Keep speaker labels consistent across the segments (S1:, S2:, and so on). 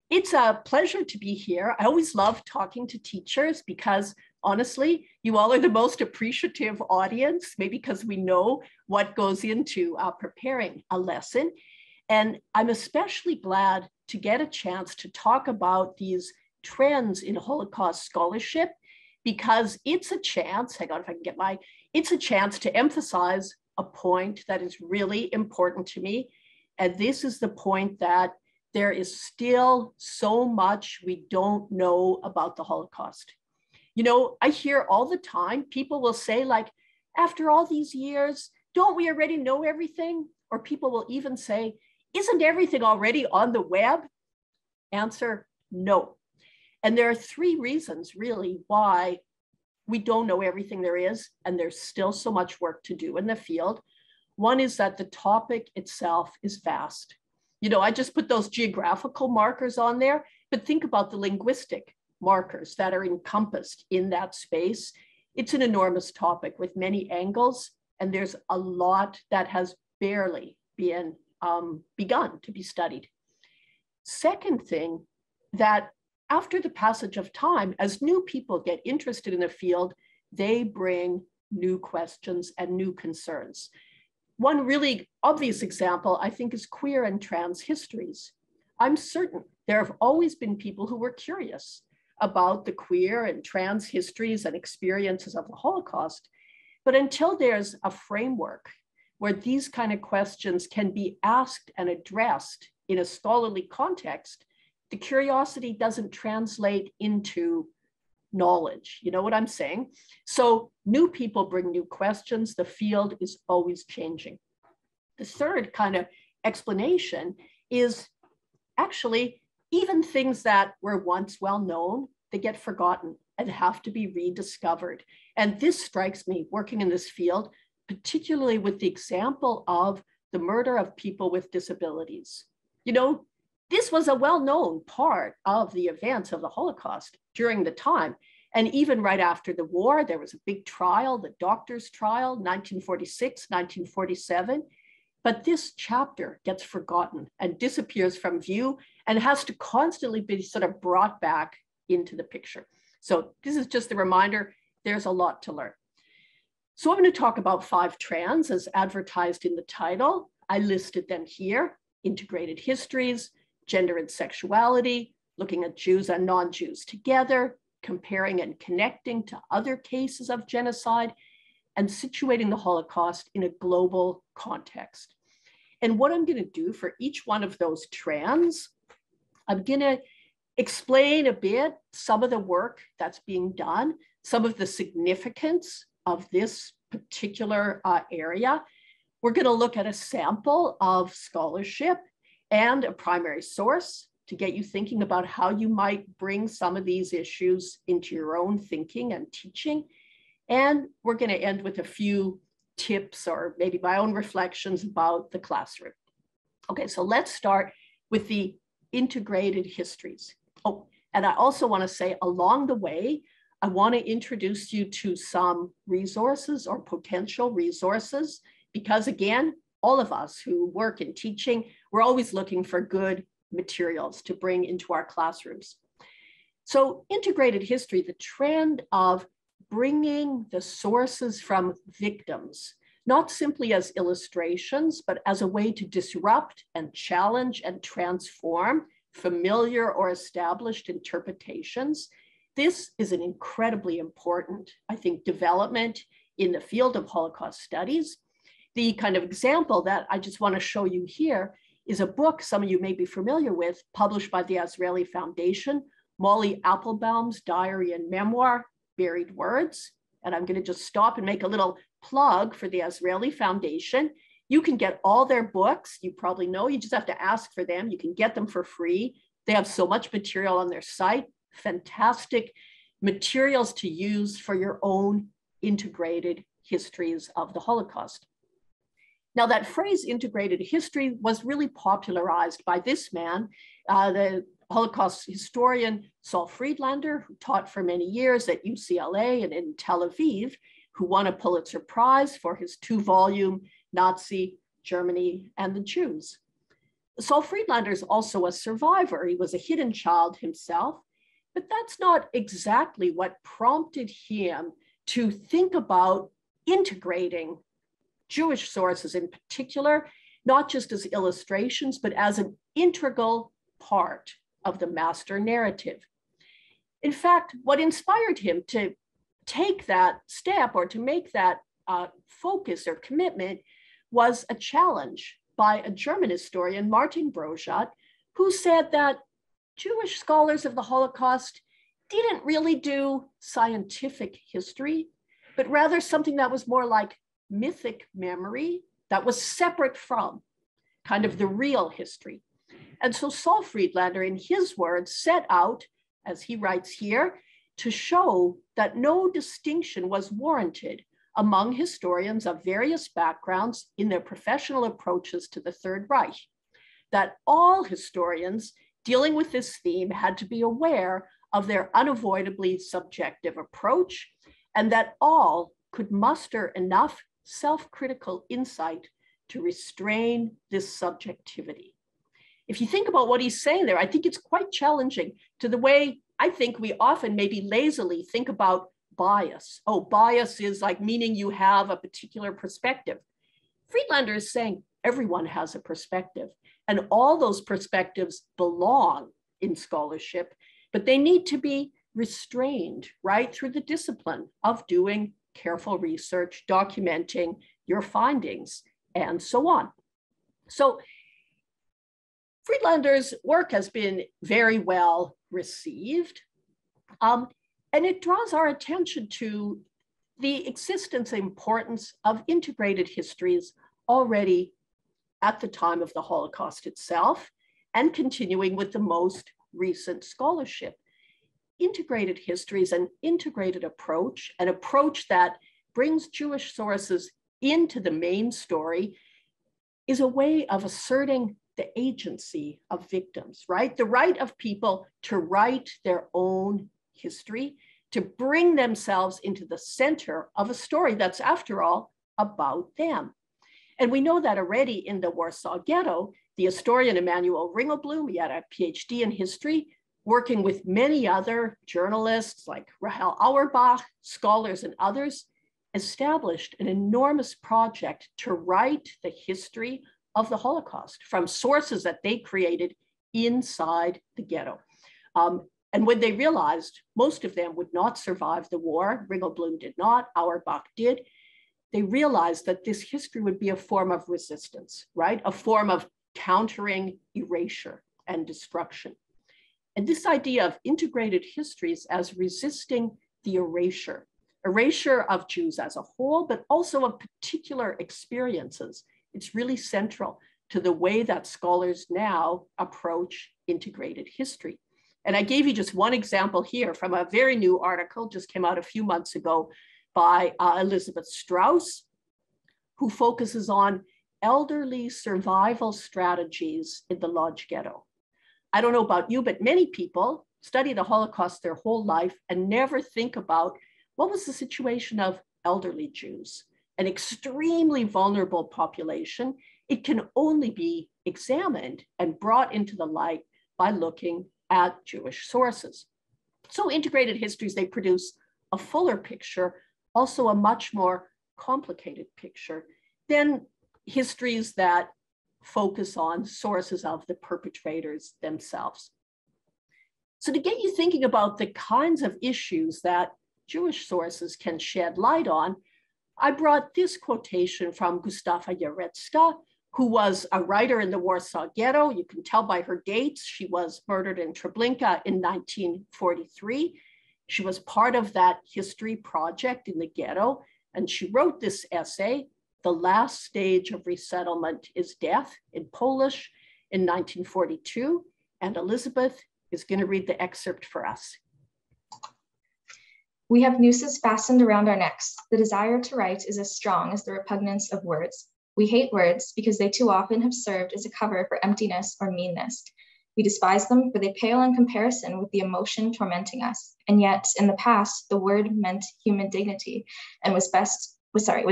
S1: It's a pleasure to be here. I always love talking to teachers because honestly, you all are the most appreciative audience, maybe because we know what goes into preparing a lesson. And I'm especially glad to get a chance to talk about these trends in Holocaust scholarship because it's a chance, hang on if I can get it's a chance to emphasize a point that is really important to me. And this is the point that there is still so much we don't know about the Holocaust. You know, I hear all the time, people will say like, after all these years, don't we already know everything? Or people will even say, isn't everything already on the web? Answer, no. And there are three reasons really why we don't know everything there is, and there's still so much work to do in the field. One is that the topic itself is vast. You know, I just put those geographical markers on there, but think about the linguistic markers that are encompassed in that space. It's an enormous topic with many angles, and there's a lot that has barely been begun to be studied. Second thing, that after the passage of time, as new people get interested in the field, they bring new questions and new concerns. One really obvious example, I think, is queer and trans histories. I'm certain there have always been people who were curious about the queer and trans histories and experiences of the Holocaust. But until there's a framework where these kind of questions can be asked and addressed in a scholarly context, the curiosity doesn't translate into knowledge. You know what I'm saying? So new people bring new questions. The field is always changing. The third kind of explanation is actually even things that were once well known, they get forgotten and have to be rediscovered. And this strikes me working in this field, particularly with the example of the murder of people with disabilities. You know, this was a well-known part of the events of the Holocaust during the time. And even right after the war, there was a big trial, the doctor's trial, 1946, 1947. But this chapter gets forgotten and disappears from view and has to constantly be sort of brought back into the picture. So this is just a reminder, there's a lot to learn. So I'm going to talk about 5 trends as advertised in the title. I listed them here: integrated histories, gender and sexuality, looking at Jews and non-Jews together, comparing and connecting to other cases of genocide, and situating the Holocaust in a global context. And what I'm going to do for each one of those trends, I'm going to explain a bit some of the work that's being done, some of the significance of this particular area. We're going to look at a sample of scholarship and a primary source to get you thinking about how you might bring some of these issues into your own thinking and teaching. And we're going to end with a few tips or maybe my own reflections about the classroom. Okay, so let's start with the integrated histories. Oh, and I also want to say along the way, I want to introduce you to some resources or potential resources, because again, all of us who work in teaching, we're always looking for good materials to bring into our classrooms. So integrated history, the trend of bringing the sources from victims, not simply as illustrations, but as a way to disrupt and challenge and transform familiar or established interpretations. This is an incredibly important, I think, development in the field of Holocaust studies. The kind of example that I just want to show you here is a book some of you may be familiar with, published by the Azrieli Foundation, Molly Applebaum's diary and memoir, Buried Words. And I'm going to just stop and make a little plug for the Azrieli Foundation. You can get all their books. You probably know, you just have to ask for them. You can get them for free. They have so much material on their site, fantastic materials to use for your own integrated histories of the Holocaust. Now, that phrase integrated history was really popularized by this man, the Holocaust historian Saul Friedlander, who taught for many years at UCLA and in Tel Aviv, who won a Pulitzer Prize for his 2-volume Nazi Germany and the Jews. Saul Friedlander is also a survivor. He was a hidden child himself, but that's not exactly what prompted him to think about integrating Jewish sources in particular, not just as illustrations, but as an integral part of the master narrative. In fact, what inspired him to take that step or to make that focus or commitment was a challenge by a German historian, Martin Brojat, who said that Jewish scholars of the Holocaust didn't really do scientific history, but rather something that was more like mythic memory that was separate from kind of the real history. And so Saul Friedlander, in his words, set out, as he writes here, to show that no distinction was warranted among historians of various backgrounds in their professional approaches to the Third Reich, that all historians dealing with this theme had to be aware of their unavoidably subjective approach, and that all could muster enough self-critical insight to restrain this subjectivity. If you think about what he's saying there, I think it's quite challenging to the way I think we often maybe lazily think about bias. Oh, bias is like meaning you have a particular perspective. Friedlander is saying everyone has a perspective, and all those perspectives belong in scholarship, but they need to be restrained, right, through the discipline of doing careful research, documenting your findings, and so on. So Friedlander's work has been very well received. And it draws our attention to the existence and importance of integrated histories already at the time of the Holocaust itself and continuing with the most recent scholarship. Integrated histories, an integrated approach, an approach that brings Jewish sources into the main story, is a way of asserting the agency of victims, right? The right of people to write their own history, to bring themselves into the center of a story that's, after all, about them. And we know that already in the Warsaw Ghetto. The historian Emanuel Ringelblum, he had a PhD in history, working with many other journalists like Rahel Auerbach, scholars and others, established an enormous project to write the history of the Holocaust from sources that they created inside the ghetto. And when they realized most of them would not survive the war, Ringelblum did not, Auerbach did, they realized that this history would be a form of resistance, right? A form of countering erasure and destruction. And this idea of integrated histories as resisting the erasure of Jews as a whole, but also of particular experiences, it's really central to the way that scholars now approach integrated history. And I gave you just one example here from a very new article, just came out a few months ago by Elizabeth Strauss, who focuses on elderly survival strategies in the Lodz Ghetto. I don't know about you, but many people study the Holocaust their whole life and never think about what was the situation of elderly Jews, an extremely vulnerable population. It can only be examined and brought into the light by looking at Jewish sources. So integrated histories, they produce a fuller picture, also a much more complicated picture than histories that focus on sources of the perpetrators themselves. So to get you thinking about the kinds of issues that Jewish sources can shed light on, I brought this quotation from Gustawa Jarecka, who was a writer in the Warsaw Ghetto. You can tell by her dates. She was murdered in Treblinka in 1943. She was part of that history project in the ghetto, and she wrote this essay, The Last Stage of Resettlement is Death, in Polish in 1942. And Elizabeth is going to read the excerpt for us.
S2: We have nooses fastened around our necks. The desire to write is as strong as the repugnance of words. We hate words because they too often have served as a cover for emptiness or meanness. We despise them for they pale in comparison with the emotion tormenting us. And yet, in the past, the word meant human dignity and was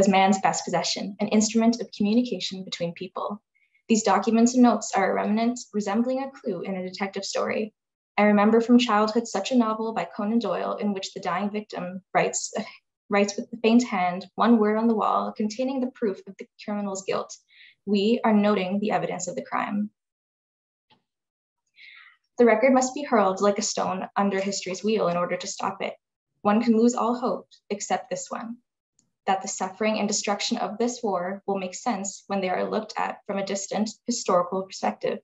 S2: man's best possession, an instrument of communication between people. These documents and notes are a remnant resembling a clue in a detective story. I remember from childhood such a novel by Conan Doyle in which the dying victim writes with the faint hand one word on the wall containing the proof of the criminal's guilt. We are noting the evidence of the crime. The record must be hurled like a stone under history's wheel in order to stop it. One can lose all hope except this one, that the suffering and destruction of this war will make sense when they are looked at from a distant historical perspective.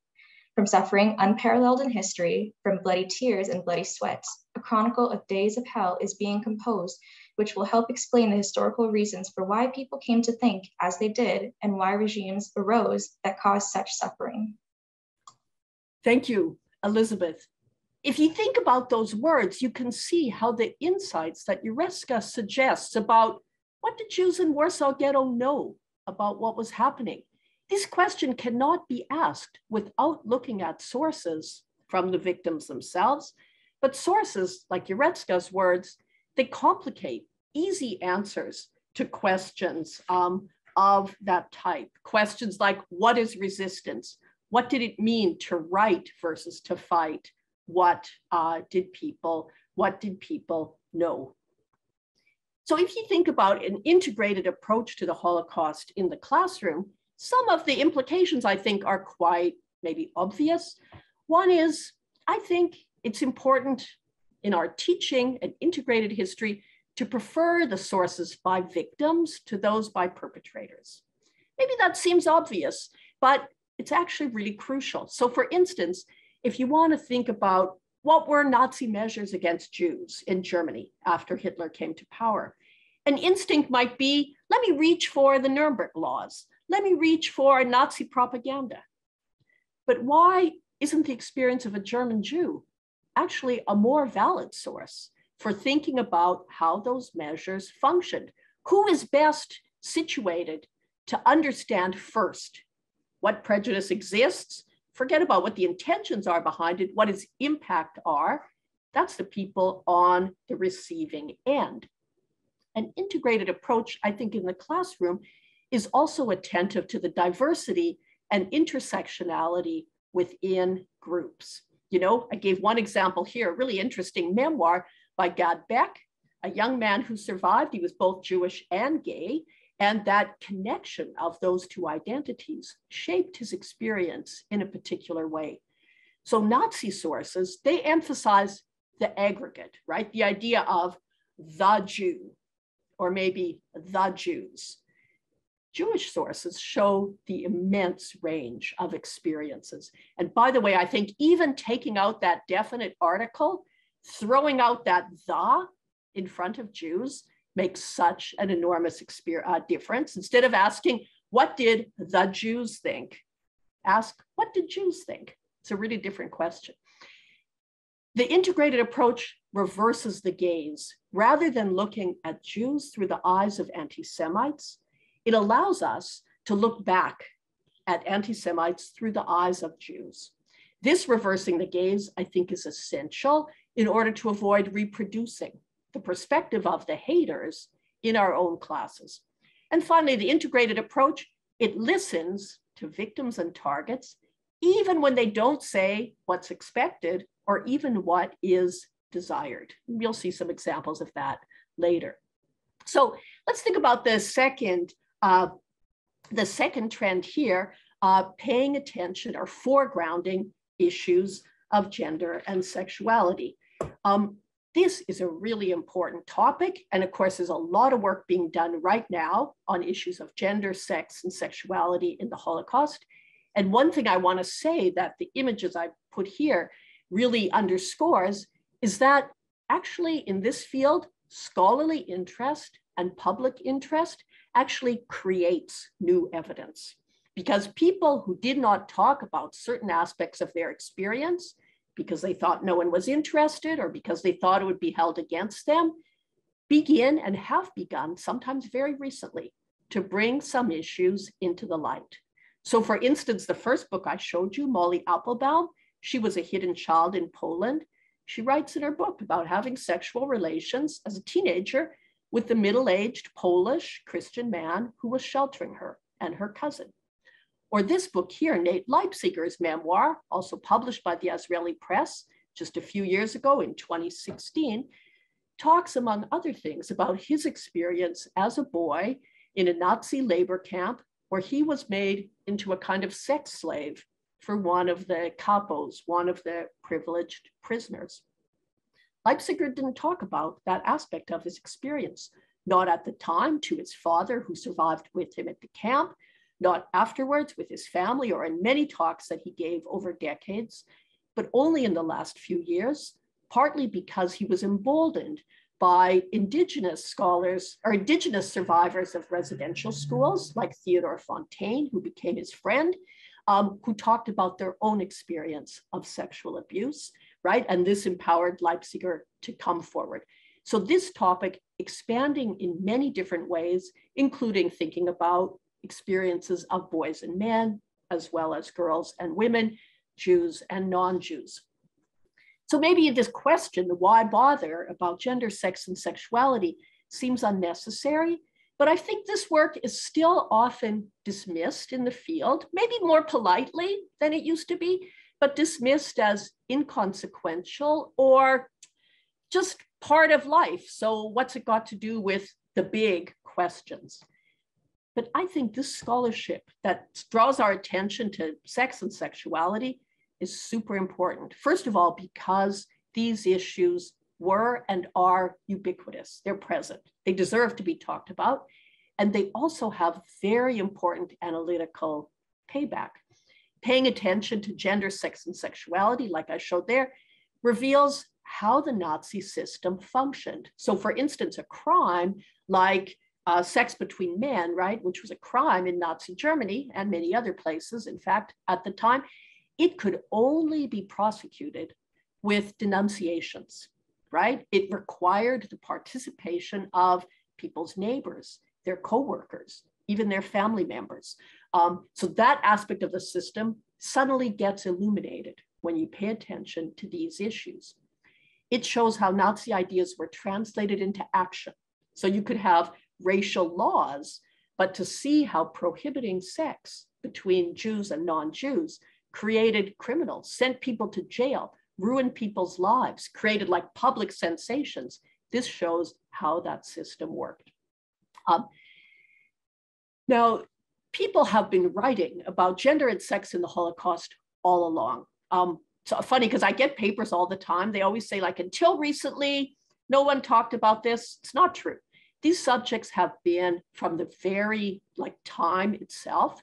S2: From suffering unparalleled in history, from bloody tears and bloody sweat, a chronicle of days of hell is being composed, which will help explain the historical reasons for why people came to think as they did and why regimes arose that caused such suffering.
S1: Thank you, Elizabeth. If you think about those words, you can see how the insights that Jurecka suggests about what did Jews in Warsaw Ghetto know about what was happening. This question cannot be asked without looking at sources from the victims themselves, but sources like Jurecka's words, they complicate easy answers to questions of that type. Questions like, what is resistance? What did it mean to write versus to fight? What did people know? So if you think about an integrated approach to the Holocaust in the classroom, some of the implications I think are quite maybe obvious. One is, I think it's important in our teaching an integrated history to prefer the sources by victims to those by perpetrators. Maybe that seems obvious, but it's actually really crucial. So for instance, if you want to think about what were Nazi measures against Jews in Germany after Hitler came to power, an instinct might be, let me reach for the Nuremberg laws. Let me reach for Nazi propaganda. But why isn't the experience of a German Jew actually a more valid source for thinking about how those measures functioned? Who is best situated to understand first what prejudice exists? Forget about what the intentions are behind it, what its impact are. That's the people on the receiving end. An integrated approach, I think, in the classroom is also attentive to the diversity and intersectionality within groups. You know, I gave one example here, a really interesting memoir by Gad Beck, a young man who survived. He was both Jewish and gay, and that connection of those two identities shaped his experience in a particular way. So Nazi sources, they emphasize the aggregate, right? The idea of the Jew, or maybe the Jews. Jewish sources show the immense range of experiences. And by the way, I think even taking out that definite article, throwing out that the in front of Jews makes such an enormous difference. Instead of asking, what did the Jews think? Ask, what did Jews think? It's a really different question. The integrated approach reverses the gaze. Rather than looking at Jews through the eyes of anti-Semites, it allows us to look back at anti-Semites through the eyes of Jews. This reversing the gaze, I think, is essential in order to avoid reproducing the perspective of the haters in our own classes. And finally, the integrated approach, it listens to victims and targets, even when they don't say what's expected or even what is desired. We'll see some examples of that later. So let's think about the second trend here, paying attention or foregrounding issues of gender and sexuality. This is a really important topic. And of course, there's a lot of work being done right now on issues of gender, sex, and sexuality in the Holocaust. And one thing I want to say that the images I put here really underscores is that actually in this field, scholarly interest and public interest actually creates new evidence, because people who did not talk about certain aspects of their experience because they thought no one was interested or because they thought it would be held against them, begin and have begun, sometimes very recently, to bring some issues into the light. So for instance, the first book I showed you, Molly Applebaum, she was a hidden child in Poland. She writes in her book about having sexual relations as a teenager with the middle-aged Polish Christian man who was sheltering her and her cousin. Or this book here, Nate Leipziger's memoir, also published by the Israeli press just a few years ago in 2016, talks, among other things, about his experience as a boy in a Nazi labor camp where he was made into a kind of sex slave for one of the capos, one of the privileged prisoners. Leipziger didn't talk about that aspect of his experience, not at the time to his father who survived with him at the camp, not afterwards with his family or in many talks that he gave over decades, but only in the last few years, partly because he was emboldened by Indigenous scholars or Indigenous survivors of residential schools like Theodore Fontaine, who became his friend, who talked about their own experience of sexual abuse, right? And this empowered Leipziger to come forward. So this topic expanding in many different ways, including thinking about experiences of boys and men, as well as girls and women, Jews and non-Jews. So maybe this question, the why bother about gender, sex, and sexuality seems unnecessary, but I think this work is still often dismissed in the field, maybe more politely than it used to be, but dismissed as inconsequential or just part of life. So what's it got to do with the big questions? But I think this scholarship that draws our attention to sex and sexuality is super important. First of all, because these issues were and are ubiquitous. They're present. They deserve to be talked about. And they also have very important analytical payback. Paying attention to gender, sex, and sexuality, like I showed there, reveals how the Nazi system functioned. So for instance, a crime like sex between men, right, which was a crime in Nazi Germany and many other places, in fact, at the time, it could only be prosecuted with denunciations, right? It required the participation of people's neighbors, their coworkers, even their family members. So that aspect of the system suddenly gets illuminated when you pay attention to these issues. It shows how Nazi ideas were translated into action. So you could have racial laws, but to see how prohibiting sex between Jews and non-Jews created criminals, sent people to jail, ruined people's lives, created like public sensations. This shows how that system worked. Now, people have been writing about gender and sex in the Holocaust all along. So funny, because I get papers all the time. They always say like, until recently, no one talked about this. It's not true. These subjects have been from the very time itself,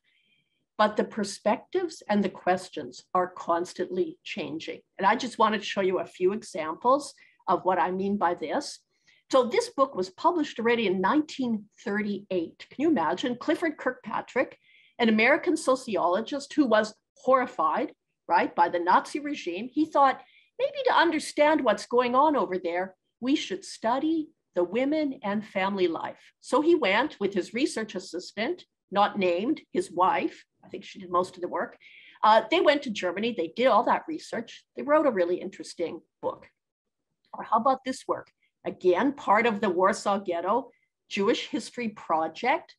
S1: but the perspectives and the questions are constantly changing. And I just wanted to show you a few examples of what I mean by this. So this book was published already in 1938. Can you imagine? Clifford Kirkpatrick, an American sociologist who was horrified, right, by the Nazi regime. He thought, maybe to understand what's going on over there, we should study the women and family life. So he went with his research assistant, not named, his wife. I think she did most of the work. They went to Germany. They did all that research. They wrote a really interesting book. Or how about this work? Again, part of the Warsaw Ghetto Jewish History Project.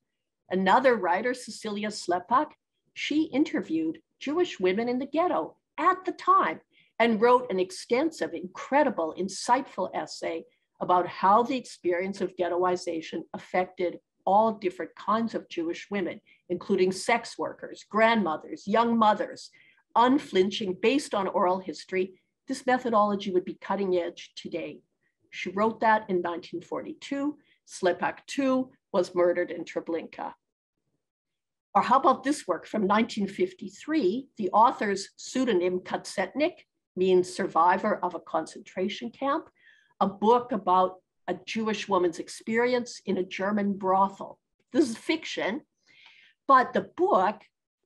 S1: Another writer, Cecilia Slepak, she interviewed Jewish women in the ghetto at the time and wrote an extensive, incredible, insightful essay about how the experience of ghettoization affected all different kinds of Jewish women, including sex workers, grandmothers, young mothers, unflinching, based on oral history. This methodology would be cutting edge today. She wrote that in 1942. Slepak too was murdered in Treblinka. Or how about this work from 1953? The author's pseudonym Katsetnik means survivor of a concentration camp, a book about a Jewish woman's experience in a German brothel. This is fiction, but the book,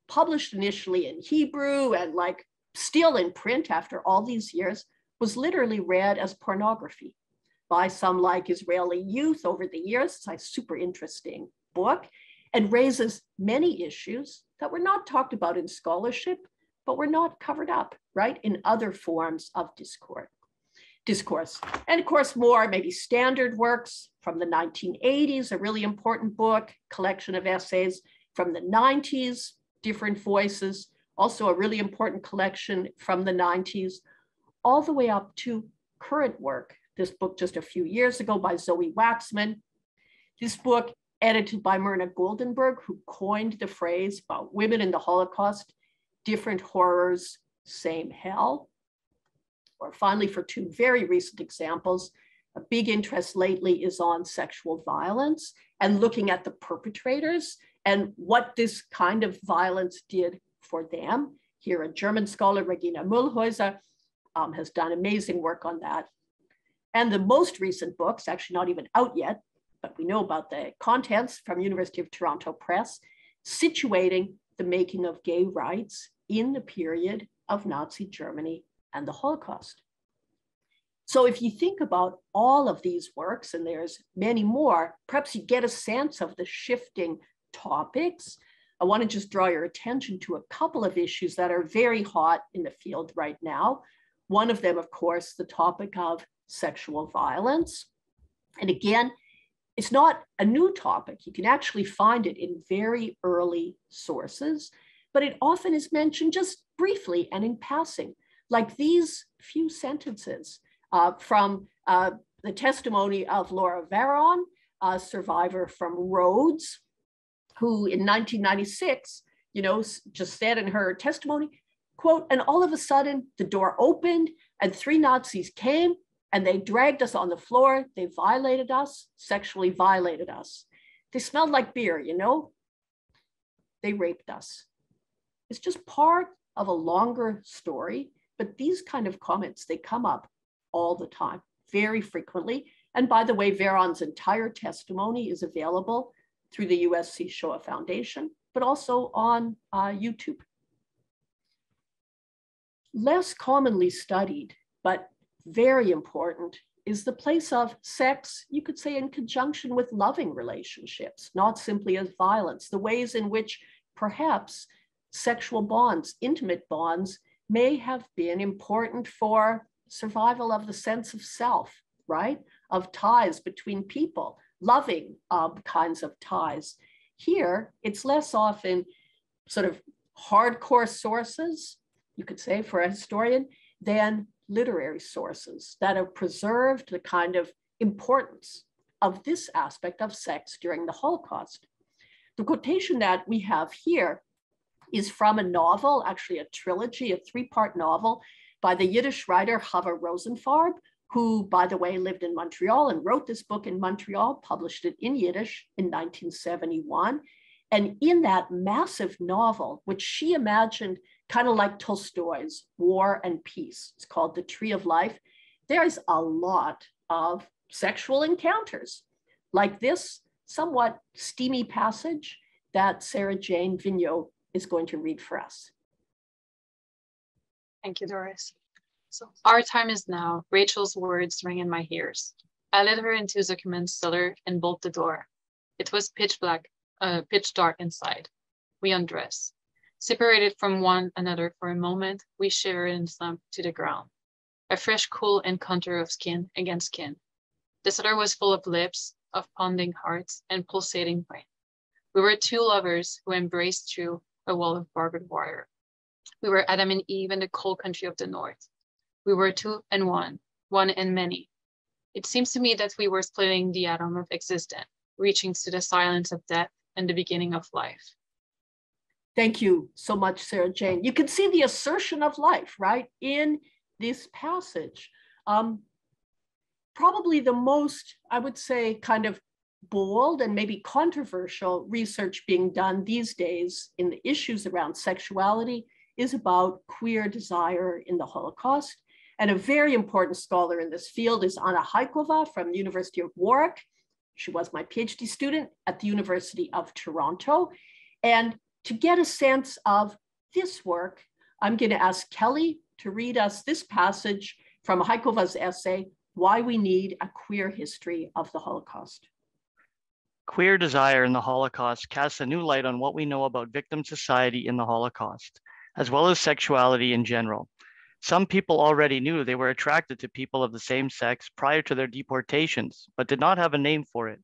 S1: published initially in Hebrew and still in print after all these years, was literally read as pornography by some Israeli youth over the years. It's a super interesting book and raises many issues that were not talked about in scholarship, but were not covered up, right, in other forms of discourse. And of course, more maybe standard works from the 1980s, a really important book, collection of essays from the 90s, different voices, also a really important collection from the 90s, all the way up to current work. This book just a few years ago by Zoe Waxman. This book edited by Myrna Goldenberg, who coined the phrase about women in the Holocaust, different horrors, same hell. Or finally, for two very recent examples, a big interest lately is on sexual violence and looking at the perpetrators and what this kind of violence did for them. Here, a German scholar, Regina Mühlhäuser, has done amazing work on that. And the most recent books, actually not even out yet, but we know about the contents from University of Toronto Press, situating the making of gay rights in the period of Nazi Germany and the Holocaust. So if you think about all of these works, and there's many more, perhaps you get a sense of the shifting topics. I want to just draw your attention to a couple of issues that are very hot in the field right now. One of them, of course, the topic of sexual violence. And again, it's not a new topic. You can actually find it in very early sources, but it often is mentioned just briefly and in passing, like these few sentences from the testimony of Laura Varon, a survivor from Rhodes, who in 1996, just said in her testimony, quote, "And all of a sudden the door opened and 3 Nazis came and they dragged us on the floor. They violated us, sexually violated us. They smelled like beer, They raped us." It's just part of a longer story, but these kind of comments, they come up all the time, very frequently. And by the way, Varon's entire testimony is available through the USC Shoah Foundation, but also on YouTube. Less commonly studied, but very important, is the place of sex, you could say, in conjunction with loving relationships, not simply as violence, the ways in which perhaps sexual bonds, intimate bonds, may have been important for survival of the sense of self, right? Of ties between people, loving kinds of ties. Here, it's less often sort of hardcore sources, you could say, for a historian, than literary sources that have preserved the kind of importance of this aspect of sex during the Holocaust. The quotation that we have here is from a novel, actually a trilogy, a 3-part novel by the Yiddish writer Chava Rosenfarb, who, by the way, lived in Montreal and wrote this book in Montreal, published it in Yiddish in 1971. And in that massive novel, which she imagined kind of like Tolstoy's War and Peace, it's called The Tree of Life, there's a lot of sexual encounters, like this somewhat steamy passage that Sarah Jane Vigneault is going to read for us.
S3: Thank you, Doris. So our time is now. Rachel's words ring in my ears. I led her into the commence cellar and bolted the door. It was pitch dark inside. We undressed. Separated from one another for a moment, we shivered and slumped to the ground. A fresh cool encounter of skin against skin. The cellar was full of lips, of pounding hearts, and pulsating brain. We were 2 lovers who embraced through a wall of barbed wire. We were Adam and Eve in the cold country of the north. We were 2 and 1, 1 and many. It seems to me that we were splitting the atom of existence, reaching to the silence of death and the beginning of life.
S1: Thank you so much, Sarah Jane. You can see the assertion of life, right, in this passage. Probably the most, I would say, kind of bold and maybe controversial research being done these days in the issues around sexuality is about queer desire in the Holocaust. And a very important scholar in this field is Anna Haikova from the University of Warwick. She was my PhD student at the University of Toronto. And to get a sense of this work, I'm going to ask Kelly to read us this passage from Haikova's essay, Why We Need a Queer History of the Holocaust.
S4: Queer desire in the Holocaust casts a new light on what we know about victim society in the Holocaust, as well as sexuality in general. Some people already knew they were attracted to people of the same sex prior to their deportations, but did not have a name for it.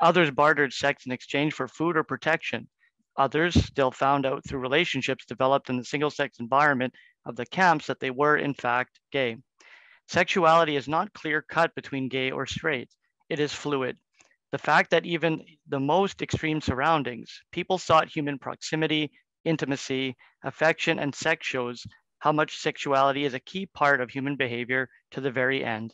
S4: Others bartered sex in exchange for food or protection, Others still found out through relationships developed in the single-sex environment of the camps that they were in fact gay. Sexuality is not clear-cut between gay or straight. It is fluid. The fact that even the most extreme surroundings, people sought human proximity, intimacy, affection, and sex shows how much sexuality is a key part of human behavior to the very end.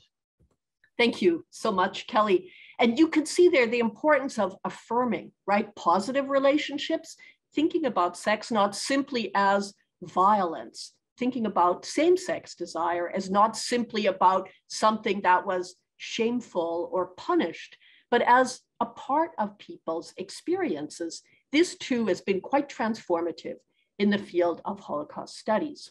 S1: Thank you so much, Kelly. And you can see there the importance of affirming, right? Positive relationships, thinking about sex not simply as violence, thinking about same-sex desire as not simply about something that was shameful or punished, but as a part of people's experiences. This too has been quite transformative in the field of Holocaust studies.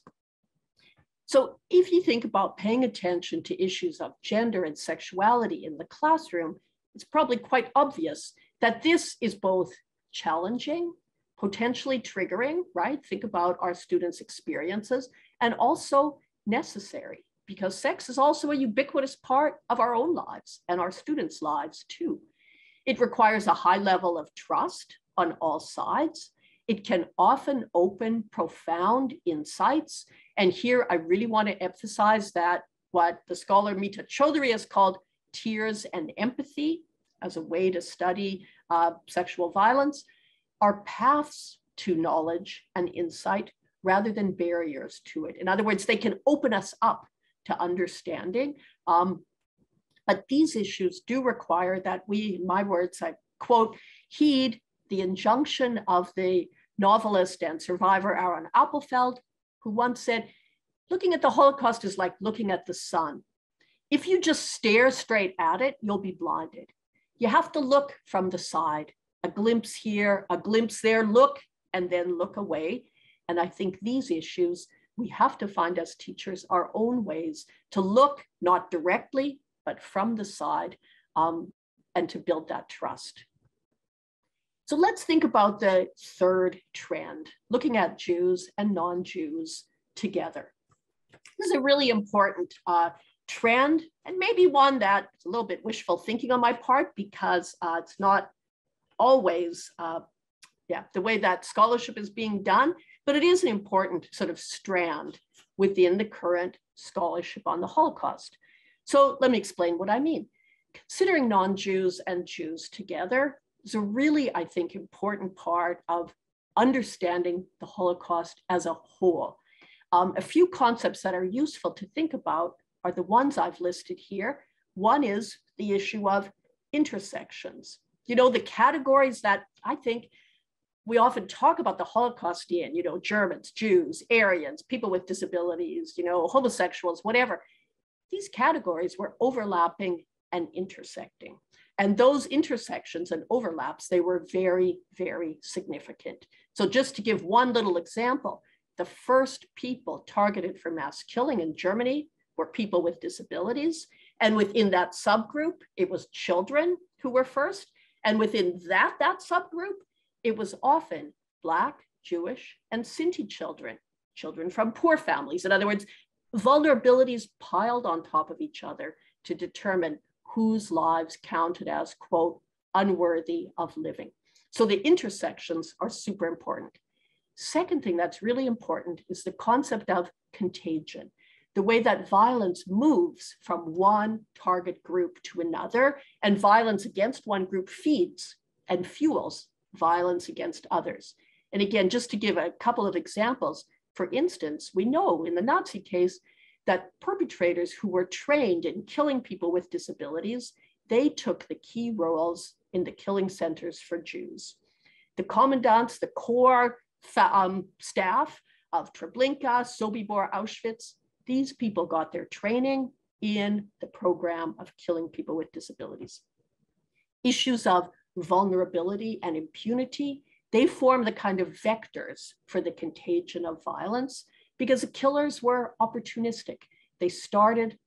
S1: So if you think about paying attention to issues of gender and sexuality in the classroom, it's probably quite obvious that this is both challenging, potentially triggering, right? Think about our students' experiences, and also necessary, because sex is also a ubiquitous part of our own lives and our students' lives too. It requires a high level of trust on all sides. It can often open profound insights. And here I really want to emphasize that what the scholar Mita Chaudhuri has called tears and empathy as a way to study sexual violence are paths to knowledge and insight rather than barriers to it. In other words, they can open us up to understanding. But these issues do require that we, in my words, I quote, heed the injunction of the novelist and survivor Aaron Appelfeld, who once said, looking at the Holocaust is like looking at the sun. If you just stare straight at it, you'll be blinded. You have to look from the side, a glimpse here, a glimpse there, look, and then look away. And I think these issues, we have to find as teachers our own ways to look, not directly, but from the side, and to build that trust. So let's think about the third trend, looking at Jews and non-Jews together. This is a really important trend, and maybe one that's a little bit wishful thinking on my part, because it's not always the way that scholarship is being done, but it is an important sort of strand within the current scholarship on the Holocaust. So let me explain what I mean. Considering non-Jews and Jews together is a really, I think, important part of understanding the Holocaust as a whole. A few concepts that are useful to think about are the ones I've listed here. One is the issue of intersections. You know, the categories that I think we often talk about the Holocaust in, you know, Germans, Jews, Aryans, people with disabilities, you know, homosexuals, whatever. These categories were overlapping and intersecting. And those intersections and overlaps, they were very, very significant. So just to give one little example, the first people targeted for mass killing in Germany were people with disabilities. And within that subgroup, it was children who were first. And within that subgroup, it was often Black, Jewish, and Sinti children, children from poor families. In other words, vulnerabilities piled on top of each other to determine whose lives counted as, quote, unworthy of living. So the intersections are super important. Second thing that's really important is the concept of contagion, the way that violence moves from one target group to another, and violence against one group feeds and fuels violence against others. And again, just to give a couple of examples, for instance, we know in the Nazi case that perpetrators who were trained in killing people with disabilities, they took the key roles in the killing centers for Jews. The commandants, the core staff of Treblinka, Sobibor, Auschwitz, these people got their training in the program of killing people with disabilities. Issues of vulnerability and impunity, they form the kind of vectors for the contagion of violence, because the killers were opportunistic. They started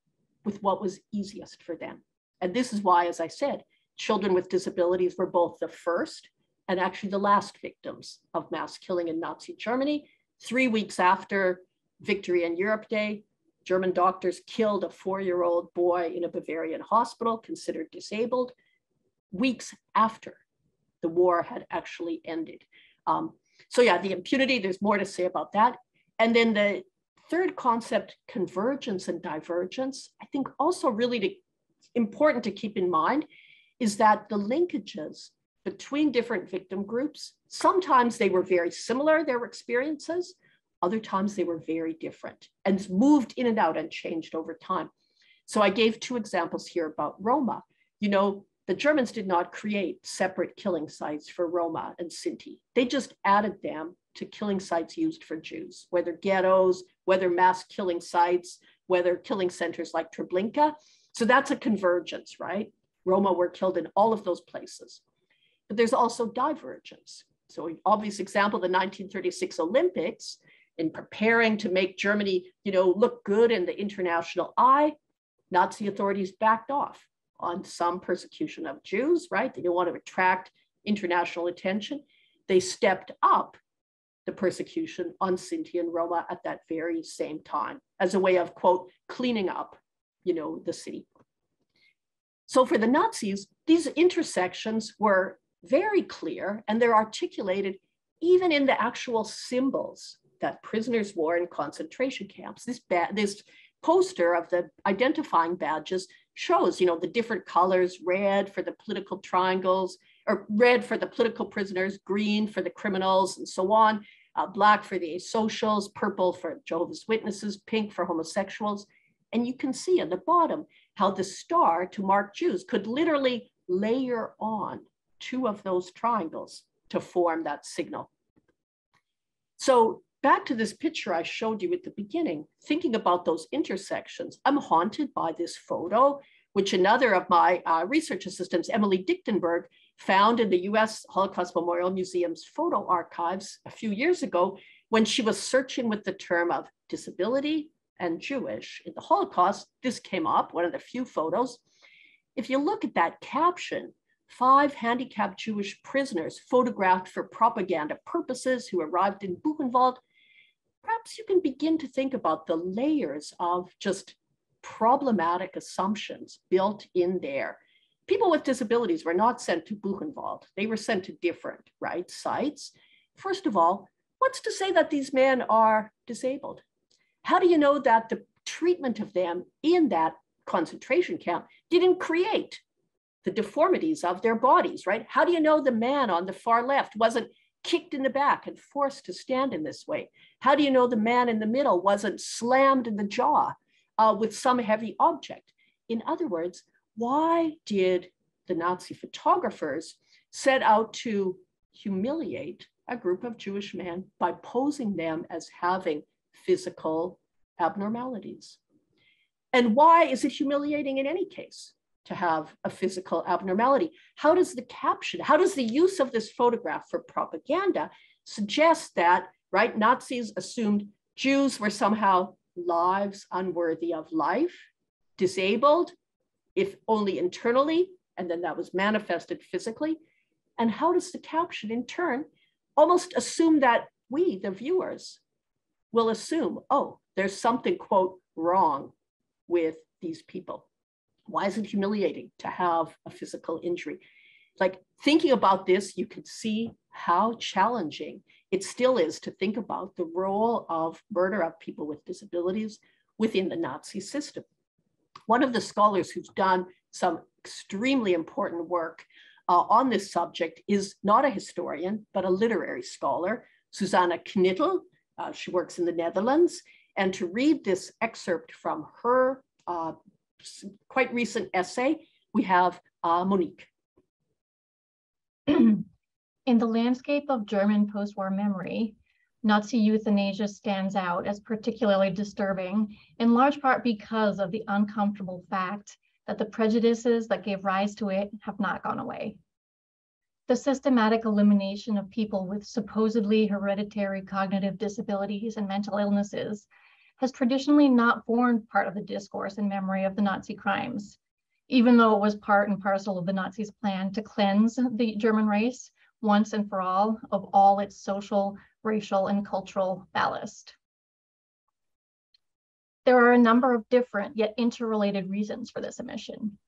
S1: with what was easiest for them. And this is why, as I said, children with disabilities were both the first and actually the last victims of mass killing in Nazi Germany. 3 weeks after Victory in Europe Day, German doctors killed a 4-year-old boy in a Bavarian hospital considered disabled, weeks after the war had actually ended. So yeah, the impunity, there's more to say about that. And then the third concept, convergence and divergence, I think also really important to keep in mind is that the linkages between different victim groups, sometimes they were very similar, their experiences, other times they were very different and moved in and out and changed over time. So I gave 2 examples here about Roma. You know, the Germans did not create separate killing sites for Roma and Sinti. They just added them to killing sites used for Jews, whether ghettos, whether mass killing sites, whether killing centers like Treblinka. So that's a convergence, right? Roma were killed in all of those places. But there's also divergence. So an obvious example, the 1936 Olympics, in preparing to make Germany, you know, look good in the international eye, Nazi authorities backed off on some persecution of Jews, right? They didn't want to attract international attention. They stepped up the persecution on Sinti and Roma at that very same time as a way of, quote, cleaning up, you know, the city. So for the Nazis, these intersections were very clear, and they're articulated even in the actual symbols that prisoners wore in concentration camps. This poster of the identifying badges shows, you know, the different colors: red for the political triangles, or red for the political prisoners, green for the criminals, and so on, black for the asocials, purple for Jehovah's Witnesses, pink for homosexuals. And you can see at the bottom how the star to mark Jews could literally layer on 2 of those triangles to form that signal. So back to this picture I showed you at the beginning, thinking about those intersections, I'm haunted by this photo, which another of my research assistants, Emily Dichtenberg, found in the US Holocaust Memorial Museum's photo archives a few years ago when she was searching with the term of disability and Jewish in the Holocaust. This came up, one of the few photos. If you look at that caption, 5 handicapped Jewish prisoners photographed for propaganda purposes who arrived in Buchenwald, perhaps you can begin to think about the layers of just problematic assumptions built in there. People with disabilities were not sent to Buchenwald. They were sent to different, right, sites. First of all, what's to say that these men are disabled? How do you know that the treatment of them in that concentration camp didn't create the deformities of their bodies, right? How do you know the man on the far left wasn't kicked in the back and forced to stand in this way? How do you know the man in the middle wasn't slammed in the jaw with some heavy object? In other words, why did the Nazi photographers set out to humiliate a group of Jewish men by posing them as having physical abnormalities? And why is it humiliating in any case to have a physical abnormality? How does the caption, how does the use of this photograph for propaganda suggest that, right, Nazis assumed Jews were somehow lives unworthy of life, disabled, if only internally, and then that was manifested physically? And how does the caption in turn almost assume that we, the viewers, will assume, oh, there's something, quote, wrong with these people? Why is it humiliating to have a physical injury? Like, thinking about this, you can see how challenging it still is to think about the role of murder of people with disabilities within the Nazi system. One of the scholars who's done some extremely important work on this subject is not a historian, but a literary scholar, Susanna Knittel. She works in the Netherlands. And to read this excerpt from her quite recent essay, we have Monique.
S5: In the landscape of German post-war memory, Nazi euthanasia stands out as particularly disturbing, in large part because of the uncomfortable fact that the prejudices that gave rise to it have not gone away. The systematic elimination of people with supposedly hereditary cognitive disabilities and mental illnesses has traditionally not formed part of the discourse and memory of the Nazi crimes, even though it was part and parcel of the Nazis' plan to cleanse the German race once and for all its social, racial, and cultural ballast. There are a number of different yet interrelated reasons for this omission.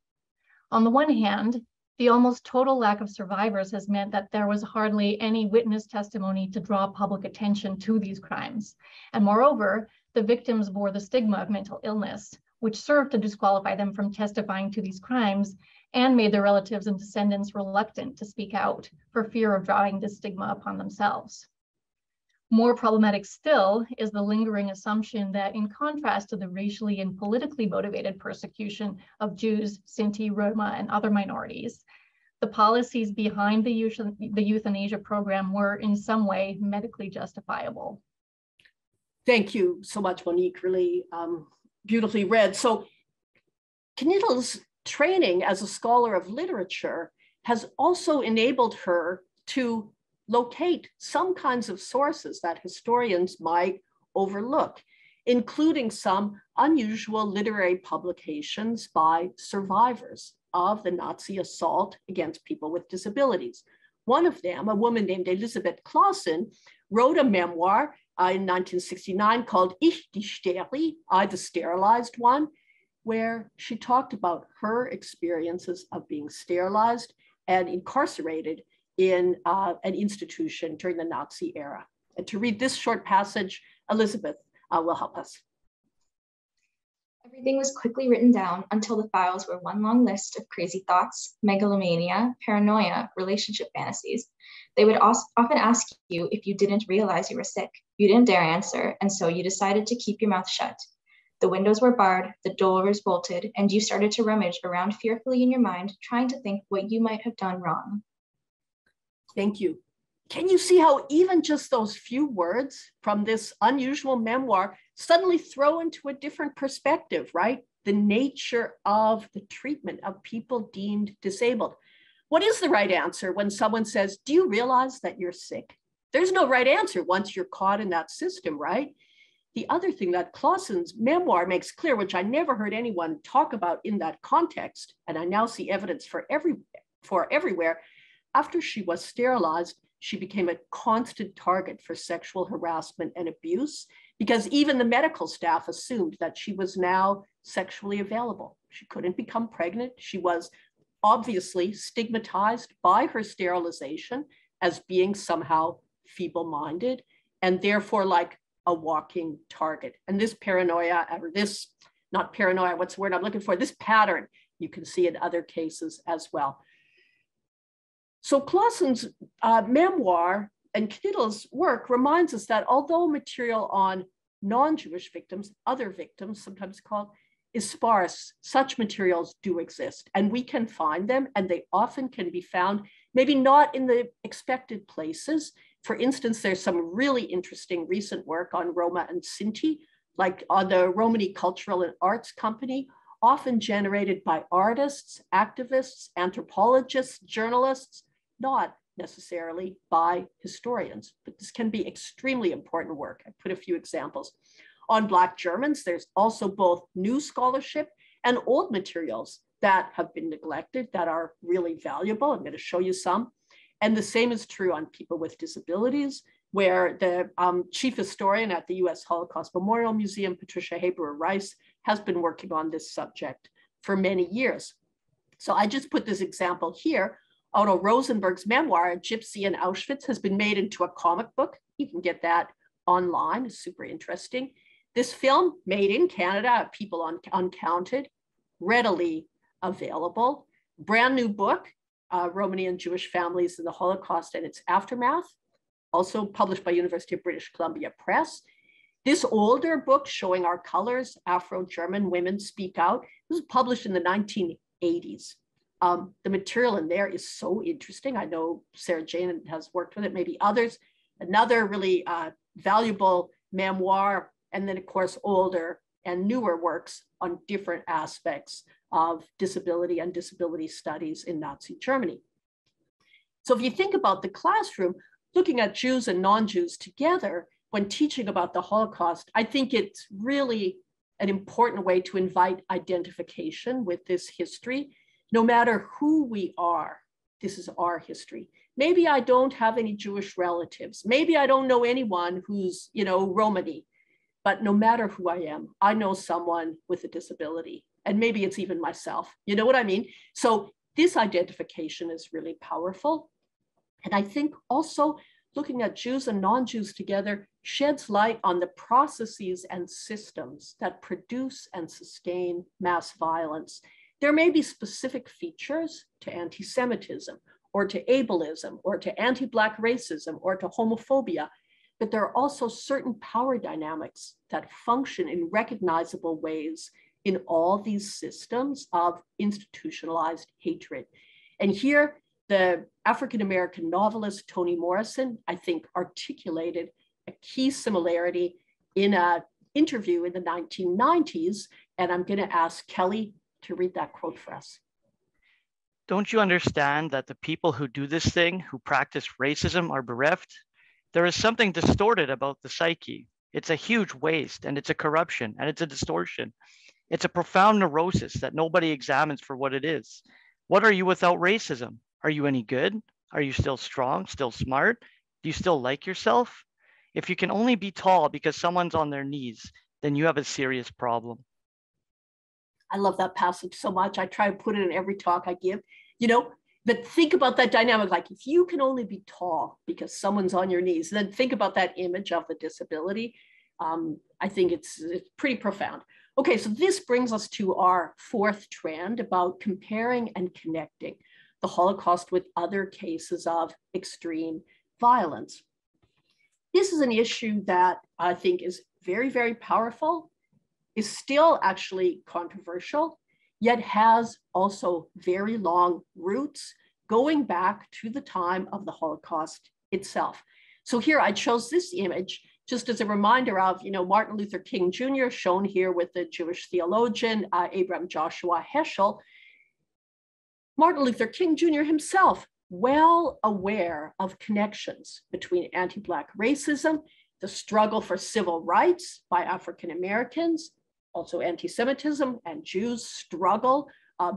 S5: On the one hand, The almost total lack of survivors has meant that there was hardly any witness testimony to draw public attention to these crimes. And moreover, the victims bore the stigma of mental illness, which served to disqualify them from testifying to these crimes and made their relatives and descendants reluctant to speak out for fear of drawing this stigma upon themselves. More problematic still is the lingering assumption that, in contrast to the racially and politically motivated persecution of Jews, Sinti, Roma, and other minorities, the policies behind the euthanasia program were in some way medically justifiable.
S1: Thank you so much, Monique, really beautifully read. So Knittel's training as a scholar of literature has also enabled her to locate some kinds of sources that historians might overlook, including some unusual literary publications by survivors of the Nazi assault against people with disabilities. One of them, a woman named Elisabeth Clausen, wrote a memoir in 1969 called Ich die Steri, I the Sterilized One, where she talked about her experiences of being sterilized and incarcerated in an institution during the Nazi era. And to read this short passage, Elizabeth will help us.
S2: Everything was quickly written down until the files were one long list of crazy thoughts, megalomania, paranoia, relationship fantasies. They would often ask you if you didn't realize you were sick. You didn't dare answer, and so you decided to keep your mouth shut. The windows were barred, the doors bolted, and you started to rummage around fearfully in your mind, trying to think what you might have done wrong.
S1: Thank you. Can you see how even just those few words from this unusual memoir suddenly throw into a different perspective, right? The nature of the treatment of people deemed disabled. What is the right answer when someone says, do you realize that you're sick? There's no right answer once you're caught in that system, right? The other thing that Clausen's memoir makes clear, which I never heard anyone talk about in that context, and I now see evidence for everywhere, after she was sterilized, she became a constant target for sexual harassment and abuse because even the medical staff assumed that she was now sexually available. She couldn't become pregnant. She was obviously stigmatized by her sterilization as being somehow feeble-minded and therefore like a walking target. And this paranoia, or this, not paranoia, what's the word I'm looking for? This pattern you can see in other cases as well. So Clausen's memoir and Knittel's work reminds us that although material on non-Jewish victims, other victims sometimes called, is sparse, such materials do exist and we can find them and they often can be found, maybe not in the expected places. For instance, there's some really interesting recent work on Roma and Sinti, like on the Romani Cultural and Arts Company, often generated by artists, activists, anthropologists, journalists, not necessarily by historians, but this can be extremely important work. I put a few examples. On Black Germans, there's also both new scholarship and old materials that have been neglected that are really valuable. I'm going to show you some. And the same is true on people with disabilities, where the chief historian at the US Holocaust Memorial Museum, Patricia Haberer-Rice, has been working on this subject for many years. So I just put this example here. Otto Rosenberg's memoir, Gypsy in Auschwitz, has been made into a comic book. You can get that online, it's super interesting. This film, made in Canada, People Uncounted, readily available. Brand new book, Romani and Jewish Families in the Holocaust and Its Aftermath, also published by University of British Columbia Press. This older book showing our colors, Afro-German Women Speak Out, was published in the 1980s. The material in there is so interesting. I know Sarah Jane has worked with it, maybe others. Another really valuable memoir, and then of course, older and newer works on different aspects of disability and disability studies in Nazi Germany. So if you think about the classroom, looking at Jews and non-Jews together when teaching about the Holocaust, I think it's really an important way to invite identification with this history. No matter who we are, this is our history. Maybe I don't have any Jewish relatives. Maybe I don't know anyone who's, Romani, but no matter who I am, I know someone with a disability. And maybe it's even myself. You know what I mean? So This identification is really powerful. And I think also looking at Jews and non-Jews together sheds light on the processes and systems that produce and sustain mass violence. There may be specific features to anti-Semitism or to ableism or to anti-Black racism or to homophobia, but there are also certain power dynamics that function in recognizable ways in all these systems of institutionalized hatred. And here, the African-American novelist Toni Morrison, I think, articulated a key similarity in an interview in the 1990s. And I'm going to ask Kelly to read that quote for us.
S4: Don't you understand that the people who do this thing, who practice racism, are bereft? There is something distorted about the psyche. It's a huge waste, and it's a corruption, and it's a distortion. It's a profound neurosis that nobody examines for what it is. What are you without racism? Are you any good? Are you still strong, still smart? Do you still like yourself? If you can only be tall because someone's on their knees, then you have a serious problem.
S1: I love that passage so much. I try to put it in every talk I give, but think about that dynamic. Like if you can only be tall because someone's on your knees, then think about that image of the disability. I think it's pretty profound. Okay, so this brings us to our fourth trend about comparing and connecting the Holocaust with other cases of extreme violence. This is an issue that I think is very, very powerful, is still actually controversial, yet has also very long roots going back to the time of the Holocaust itself. So here I chose this image just as a reminder of, Martin Luther King Jr., shown here with the Jewish theologian, Abraham Joshua Heschel. Martin Luther King Jr. himself, well aware of connections between anti-Black racism, the struggle for civil rights by African Americans, also anti-Semitism and Jews' struggle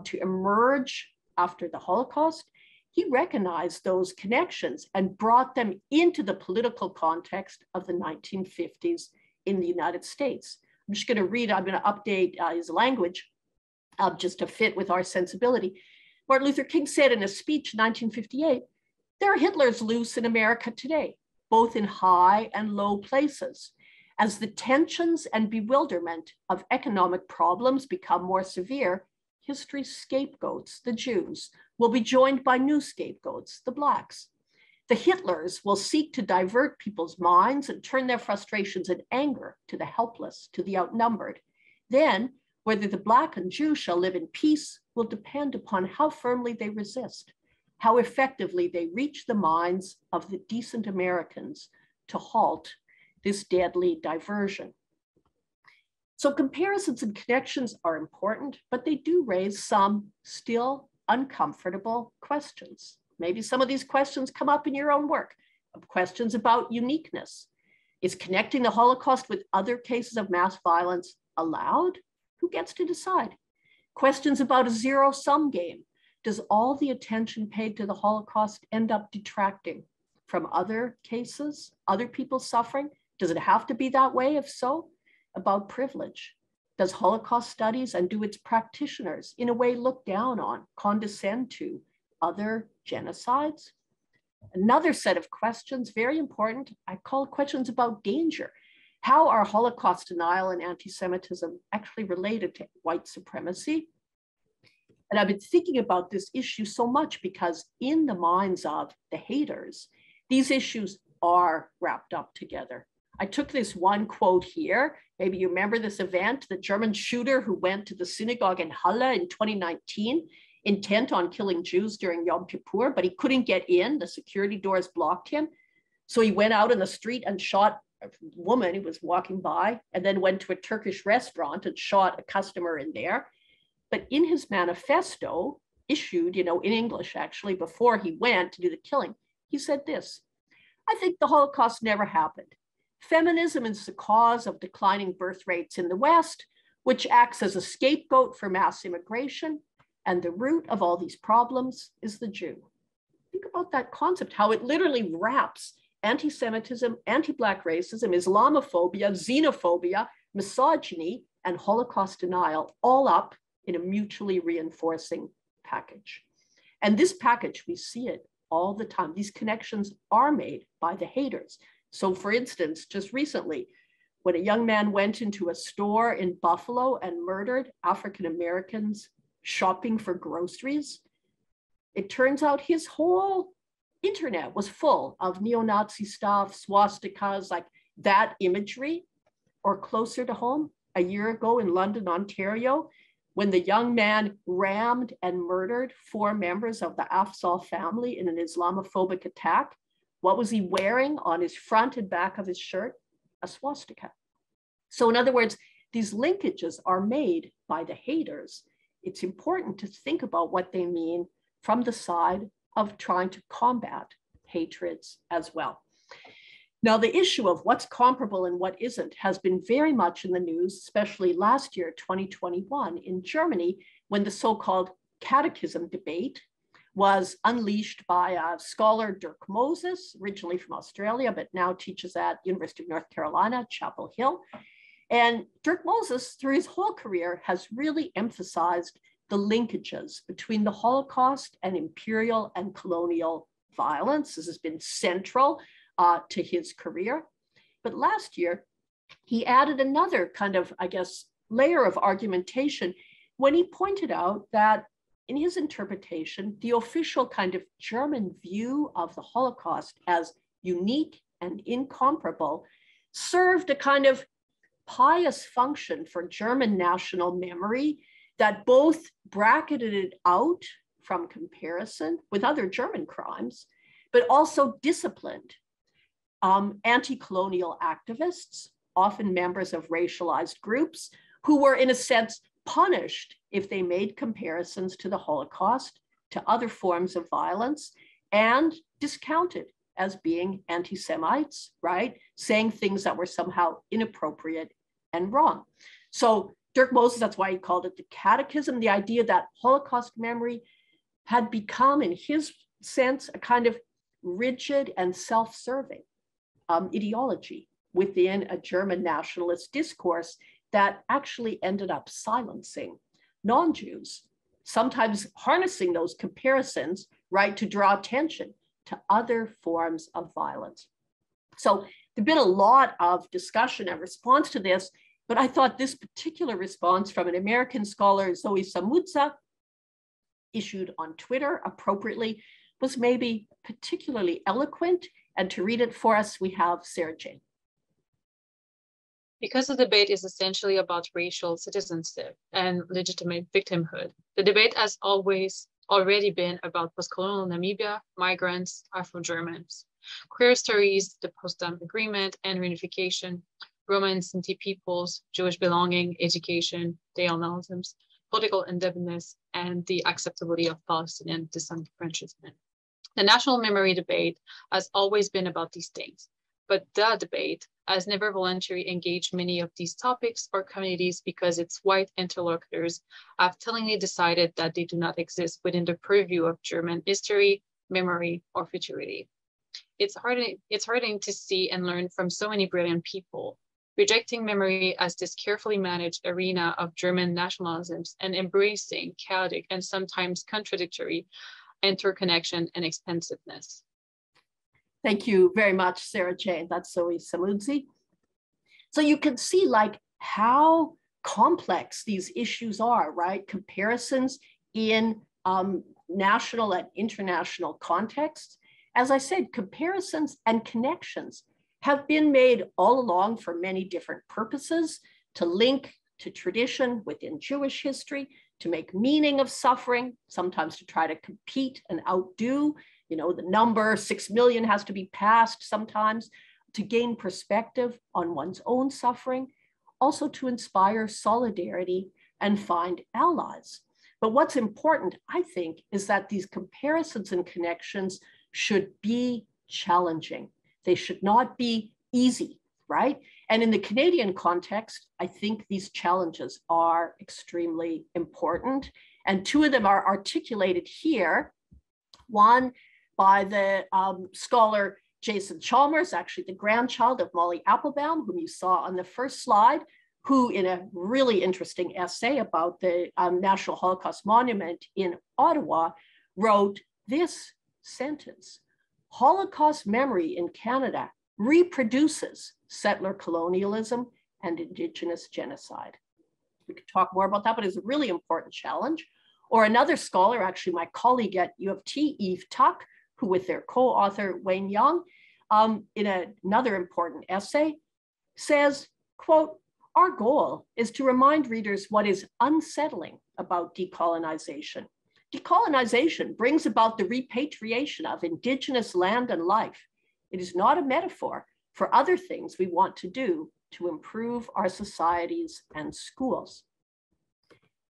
S1: to emerge after the Holocaust. He recognized those connections and brought them into the political context of the 1950s in the United States. I'm just going to read, I'm going to update his language just to fit with our sensibility. Martin Luther King said in a speech in 1958, "There are Hitlers loose in America today, both in high and low places. As the tensions and bewilderment of economic problems become more severe, history's scapegoats, the Jews, will be joined by new scapegoats, the Blacks. The Hitlers will seek to divert people's minds and turn their frustrations and anger to the helpless, to the outnumbered. Then, whether the Black and Jew shall live in peace will depend upon how firmly they resist, how effectively they reach the minds of the decent Americans to halt this deadly diversion." So comparisons and connections are important, but they do raise some still uncomfortable questions. Maybe some of these questions come up in your own work, questions about uniqueness. Is connecting the Holocaust with other cases of mass violence allowed? Who gets to decide? Questions about a zero-sum game. Does all the attention paid to the Holocaust end up detracting from other cases, other people's suffering? Does it have to be that way? If so, about privilege. Does Holocaust studies and do its practitioners in a way look down on, condescend to other genocides? Another set of questions, very important, I call questions about danger. How are Holocaust denial and anti-Semitism actually related to white supremacy? And I've been thinking about this issue so much because in the minds of the haters, these issues are wrapped up together. I took this one quote here. Maybe you remember this event, the German shooter who went to the synagogue in Halle in 2019, intent on killing Jews during Yom Kippur, but he couldn't get in. The security doors blocked him. So he went out in the street and shot a woman who was walking by, and then went to a Turkish restaurant and shot a customer in there. But in his manifesto, issued, in English actually, before he went to do the killing, he said this: "I think the Holocaust never happened. Feminism is the cause of declining birth rates in the West, which acts as a scapegoat for mass immigration, and the root of all these problems is the Jew." Think about that concept, how it literally wraps anti-Semitism, anti-Black racism, Islamophobia, xenophobia, misogyny, and Holocaust denial all up in a mutually reinforcing package. And this package, we see it all the time. These connections are made by the haters. So for instance, just recently, when a young man went into a store in Buffalo and murdered African Americans shopping for groceries, it turns out his whole internet was full of neo-Nazi stuff, swastikas, like that imagery. Or closer to home, a year ago in London, Ontario, when the young man rammed and murdered 4 members of the Afzal family in an Islamophobic attack, what was he wearing on his front and back of his shirt? A swastika. So in other words, these linkages are made by the haters. It's important to think about what they mean from the side of trying to combat hatreds as well. Now, the issue of what's comparable and what isn't has been very much in the news, especially last year, 2021, in Germany, when the so-called catechism debate was unleashed by a scholar, Dirk Moses, originally from Australia, but now teaches at University of North Carolina, Chapel Hill. And Dirk Moses, through his whole career, has really emphasized the linkages between the Holocaust and imperial and colonial violence. This has been central to his career. But last year, he added another kind of, I guess, layer of argumentation when he pointed out that in his interpretation, the official kind of German view of the Holocaust as unique and incomparable served a kind of pious function for German national memory that both bracketed it out from comparison with other German crimes, but also disciplined anti-colonial activists, often members of racialized groups, who were in a sense punished if they made comparisons to the Holocaust, to other forms of violence, and discounted as being anti-Semites, right? Saying things that were somehow inappropriate and wrong. So Dirk Moses, that's why he called it the catechism, the idea that Holocaust memory had become, in his sense, a kind of rigid and self-serving ideology within a German nationalist discourse that actually ended up silencing non-Jews, sometimes harnessing those comparisons, right, to draw attention to other forms of violence. So there's been a lot of discussion and response to this, but I thought this particular response from an American scholar, Zoe Samudza, issued on Twitter appropriately, was maybe particularly eloquent. And to read it for us, we have Sarah Jane.
S3: Because the debate is essentially about racial citizenship and legitimate victimhood, the debate has always already been about post-colonial Namibia, migrants, Afro-Germans, queer stories, the Potsdam Agreement and reunification, Roma and Sinti peoples, Jewish belonging, education, decolonialism, political indebtedness, and the acceptability of Palestinian disenfranchisement. The national memory debate has always been about these things, but the debate has never voluntarily engaged many of these topics or communities because its white interlocutors have tellingly decided that they do not exist within the purview of German history, memory, or futurity. It's heartening to see and learn from so many brilliant people, rejecting memory as this carefully managed arena of German nationalisms and embracing chaotic and sometimes contradictory interconnection and expansiveness.
S1: Thank you very much, Sarah Jane. That's Zoe Samudzi. So you can see like how complex these issues are, right? Comparisons in national and international contexts. As I said, comparisons and connections have been made all along for many different purposes, to link to tradition within Jewish history, to make meaning of suffering, sometimes to try to compete and outdo, you know, the number 6 million has to be passed sometimes, to gain perspective on one's own suffering, also to inspire solidarity and find allies. But what's important, I think, is that these comparisons and connections should be challenging. They should not be easy, right? And in the Canadian context, I think these challenges are extremely important. And 2 of them are articulated here. One by the scholar Jason Chalmers, actually the grandchild of Molly Applebaum, whom you saw on the first slide, who in a really interesting essay about the National Holocaust Monument in Ottawa, wrote this sentence: Holocaust memory in Canada reproduces settler colonialism and Indigenous genocide. We could talk more about that, but it's a really important challenge. Or another scholar, actually my colleague at U of T, Eve Tuck, who with their co-author Wayne Young, in another important essay, says, quote, "Our goal is to remind readers what is unsettling about decolonization. Decolonization brings about the repatriation of Indigenous land and life. It is not a metaphor for other things we want to do to improve our societies and schools."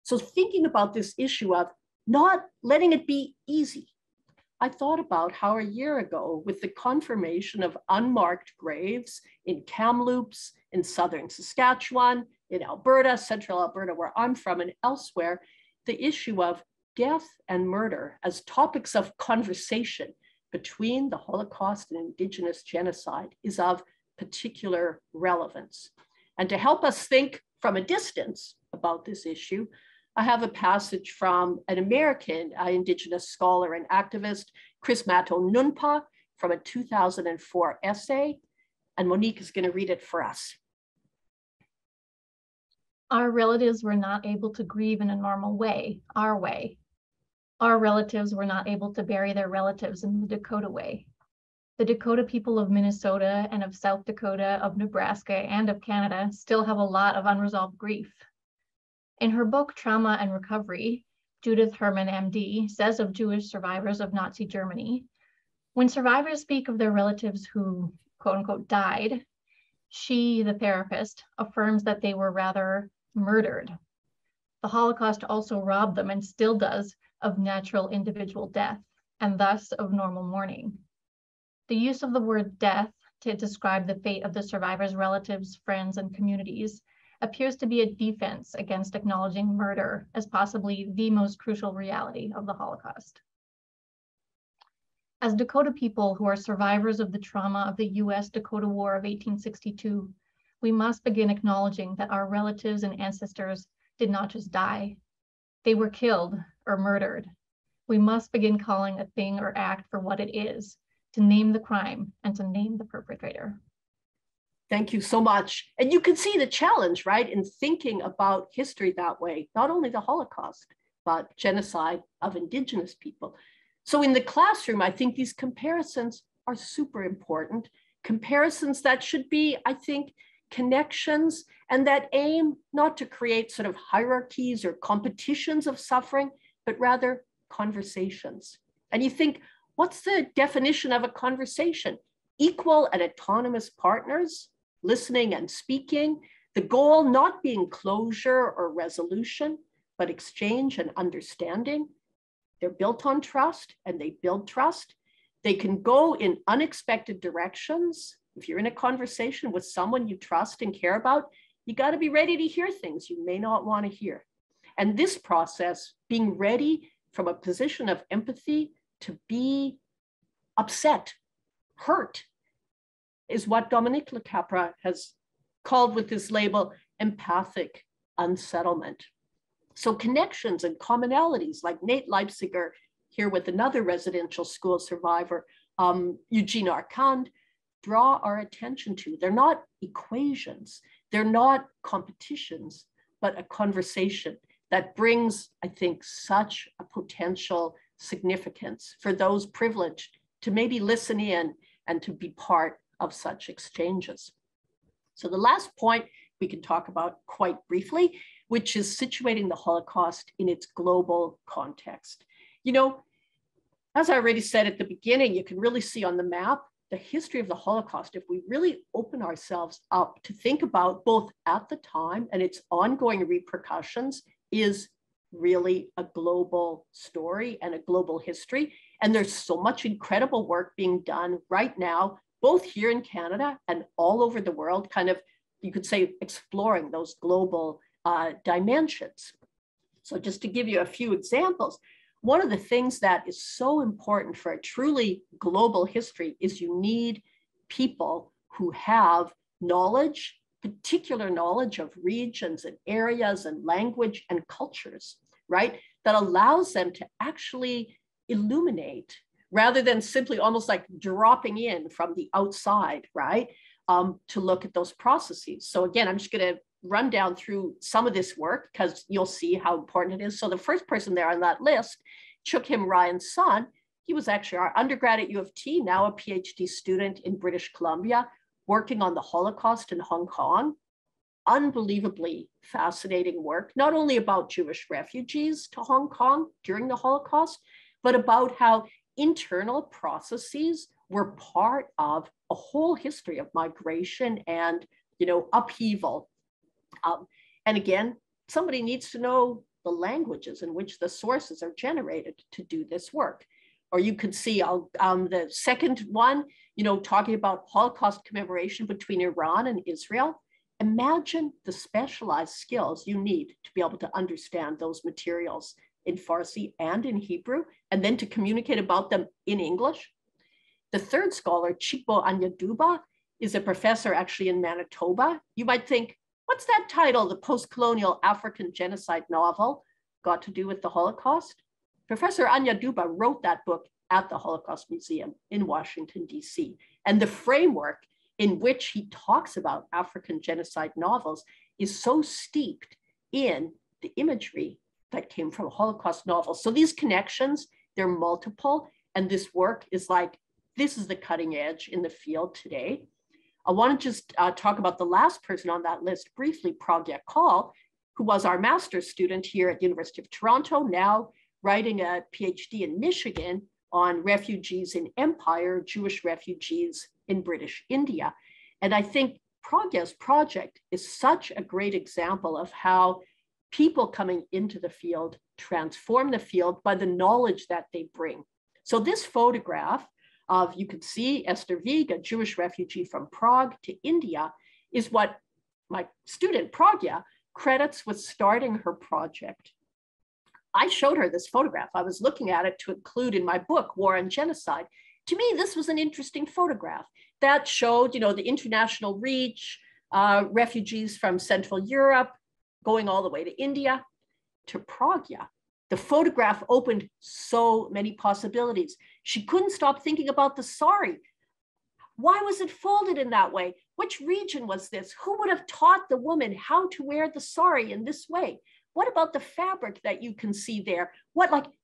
S1: So thinking about this issue of not letting it be easy, I thought about how a year ago, with the confirmation of unmarked graves in Kamloops, in southern Saskatchewan, in Alberta, central Alberta, where I'm from, and elsewhere, the issue of death and murder as topics of conversation between the Holocaust and Indigenous genocide is of particular relevance. And to help us think from a distance about this issue, I have a passage from an American Indigenous scholar and activist, Chris Mato-Nunpa, from a 2004 essay, and Monique is going to read it for us.
S5: Our relatives were not able to grieve in a normal way, our way. Our relatives were not able to bury their relatives in the Dakota way. The Dakota people of Minnesota and of South Dakota, of Nebraska, and of Canada still have a lot of unresolved grief. In her book, Trauma and Recovery, Judith Herman, MD, says of Jewish survivors of Nazi Germany, when survivors speak of their relatives who, quote unquote, died, she, the therapist, affirms that they were rather murdered. The Holocaust also robbed them, and still does, of natural individual death, and thus of normal mourning. The use of the word death to describe the fate of the survivors' relatives, friends, and communities appears to be a defense against acknowledging murder as possibly the most crucial reality of the Holocaust. As Dakota people who are survivors of the trauma of the US Dakota War of 1862, we must begin acknowledging that our relatives and ancestors did not just die. They were killed or murdered. We must begin calling a thing or act for what it is, to name the crime and to name the perpetrator.
S1: Thank you so much. And you can see the challenge, right, in thinking about history that way, not only the Holocaust, but genocide of Indigenous people. So in the classroom, I think these comparisons are super important. Comparisons that should be, I think, connections and that aim not to create sort of hierarchies or competitions of suffering, but rather conversations. And you think, what's the definition of a conversation? Equal and autonomous partners, listening and speaking, the goal not being closure or resolution, but exchange and understanding. They're built on trust and they build trust. They can go in unexpected directions. If you're in a conversation with someone you trust and care about, you got to be ready to hear things you may not want to hear. And this process, being ready from a position of empathy to be upset, hurt, is what Dominique Lecapra has called with this label, empathic unsettlement. So connections and commonalities, like Nate Leipziger here with another residential school survivor, Eugene Arcand, draw our attention to. They're not equations, they're not competitions, but a conversation that brings, I think, such a potential significance for those privileged to maybe listen in and to be part of such exchanges. So the last point we can talk about quite briefly, which is situating the Holocaust in its global context. You know, as I already said at the beginning, you can really see on the map the history of the Holocaust. If we really open ourselves up to think about both at the time and its ongoing repercussions, is really a global story and a global history. And there's so much incredible work being done right now, both here in Canada and all over the world, kind of, you could say, exploring those global dimensions. So just to give you a few examples, one of the things that is so important for a truly global history is you need people who have knowledge, particular knowledge of regions and areas and language and cultures, right? That allows them to actually illuminate rather than simply almost like dropping in from the outside, right? To look at those processes. So again, I'm just going to run down through some of this work because you'll see how important it is. So the first person there on that list, Chuk-Him Ryan's son, he was actually our undergrad at U of T, now a PhD student in British Columbia, working on the Holocaust in Hong Kong. Unbelievably fascinating work, not only about Jewish refugees to Hong Kong during the Holocaust, but about how internal processes were part of a whole history of migration and, upheaval. And again, somebody needs to know the languages in which the sources are generated to do this work. Or you could see the second one, talking about Holocaust commemoration between Iran and Israel. Imagine the specialized skills you need to be able to understand those materials in Farsi and in Hebrew, and then to communicate about them in English. The third scholar, Chikbo Anyaduba, is a professor actually in Manitoba. You might think, what's that title, the post-colonial African genocide novel, got to do with the Holocaust? Professor Anyaduba wrote that book at the Holocaust Museum in Washington, D.C. And the framework in which he talks about African genocide novels is so steeped in the imagery that came from Holocaust novels. So these connections, they're multiple, and this work is like, this is the cutting edge in the field today. I want to just talk about the last person on that list briefly, Pragya Kaul, who was our master's student here at the University of Toronto, now writing a PhD in Michigan on refugees in empire, Jewish refugees in British India. And I think Pragya's project is such a great example of how people coming into the field transform the field by the knowledge that they bring. So this photograph of, you can see Esther Wieg, a Jewish refugee from Prague to India, is what my student Pragya credits with starting her project. I showed her this photograph. I was looking at it to include in my book, War and Genocide. To me, this was an interesting photograph that showed, the international reach, refugees from Central Europe, going all the way to India. To Pragya, the photograph opened so many possibilities. She couldn't stop thinking about the sari. Why was it folded in that way? Which region was this? Who would have taught the woman how to wear the sari in this way? What about the fabric that you can see there?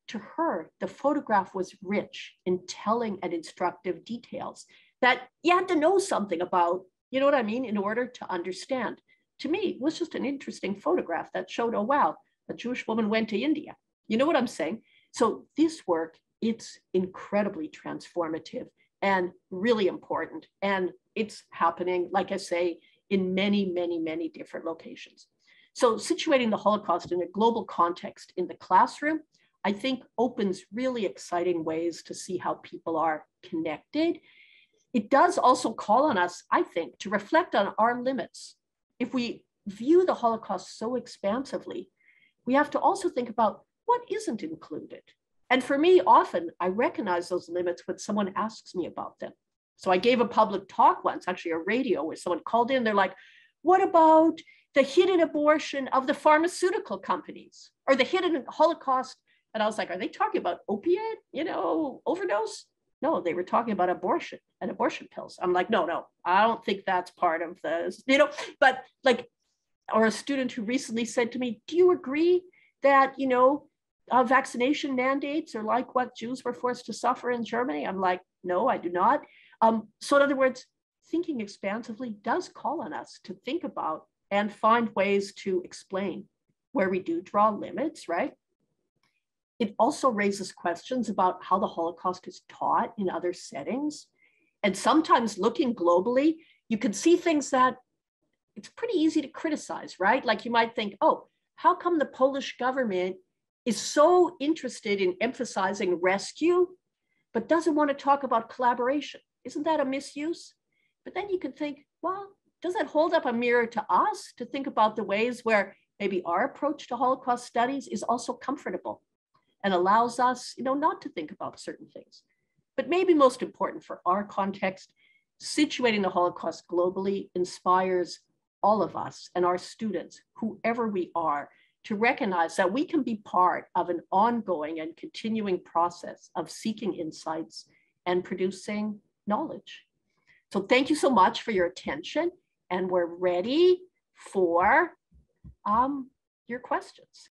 S1: To her, the photograph was rich in telling and instructive details that you had to know something about, you know what I mean, in order to understand. To me, it was just an interesting photograph that showed, oh, wow, a Jewish woman went to India. You know what I'm saying? So this work, it's incredibly transformative and really important. And it's happening, like I say, in many, many, many different locations. So situating the Holocaust in a global context in the classroom, I think opens really exciting ways to see how people are connected. It does also call on us, I think, to reflect on our limits. If we view the Holocaust so expansively, we have to also think about what isn't included. And for me, often I recognize those limits when someone asks me about them. So I gave a public talk once, actually a radio, where someone called in, they're like, what about the hidden abortion of the pharmaceutical companies or the hidden Holocaust? And I was like, are they talking about opiate, overdose? No, they were talking about abortion and abortion pills. I'm like, no, I don't think that's part of this, but or a student who recently said to me, do you agree that, vaccination mandates are like what Jews were forced to suffer in Germany? I'm like, no, I do not. So in other words, thinking expansively does call on us to think about and find ways to explain where we do draw limits, right? It also raises questions about how the Holocaust is taught in other settings. And sometimes looking globally, you can see things that it's pretty easy to criticize, right? Like you might think, oh, how come the Polish government is so interested in emphasizing rescue, but doesn't want to talk about collaboration? Isn't that a misuse? But then you can think, well, does that hold up a mirror to us to think about the ways where maybe our approach to Holocaust studies is also comfortable and allows us, not to think about certain things? But maybe most important for our context, situating the Holocaust globally inspires all of us and our students, whoever we are, to recognize that we can be part of an ongoing and continuing process of seeking insights and producing knowledge. So thank you so much for your attention, and we're ready for your questions.